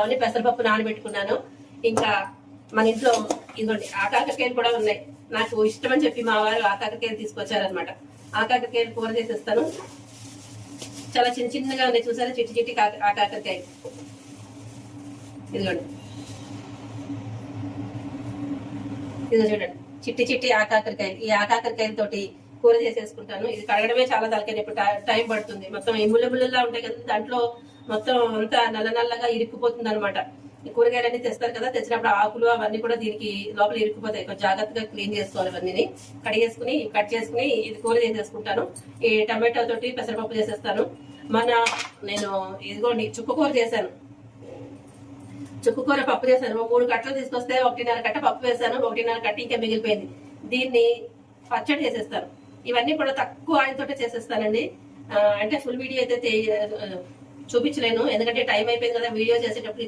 అవన్నీ పెసరపప్పు నానబెట్టుకున్నాను. ఇంకా మన ఇంట్లో ఇదిగోండి ఆకాకరకాయలు కూడా ఉన్నాయి. నాకు ఇష్టం అని చెప్పి మా వారు ఆకాకరకాయలు తీసుకొచ్చారనమాట. ఆకాకరకాయలు కూర చేసేస్తాను. చాలా చిన్న చిన్నగా ఉన్నాయి చూసారా, చిట్టి చిట్టి ఆకాకరకాయ. ఇదిగోండి, ఇదిగో చూడండి, చిట్టి చిట్టి ఆకాకరకాయలు. ఈ ఆకాకరకాయలతోటి కూర చేసేసుకుంటాను. ఇది కడగడమే చాలా తలకాయ ఇప్పుడు టైం పడుతుంది. మొత్తం ఈ ముళ్ళ ఉంటాయి కదా, దాంట్లో మొత్తం అంతా నల్ల నల్లగా ఇరుక్కుపోతుంది అనమాట. ఈ కూరగాయలన్నీ తెస్తారు కదా, తెచ్చినప్పుడు ఆకులు అవన్నీ కూడా దీనికి లోపల ఇరుక్కుపోతాయి. కొంచెం జాగ్రత్తగా క్లీన్ చేసుకోవాలి. అవన్నీ కడిగేసుకుని కట్ చేసుకుని ఇది కూర చేసేసుకుంటాను. ఈ టమాటో తోటి పెసరపప్పు చేసేస్తాను. నేను ఇదిగోండి చుక్కకూర చేశాను. చుక్కకూర పప్పు చేశాను. 3 కట్టలు తీసుకొస్తే 1.5 కట్ట పప్పు వేసాను, 1.5 కట్ట ఇంకా మిగిలిపోయింది. దీన్ని పచ్చడి చేసేస్తాను. ఇవన్నీ కూడా తక్కువ ఆయిల్ తోటే చేసేస్తానండి. అంటే ఫుల్ వీడియో అయితే చూపించలేను, ఎందుకంటే టైం అయిపోయింది కదా వీడియో చేసేటప్పుడు.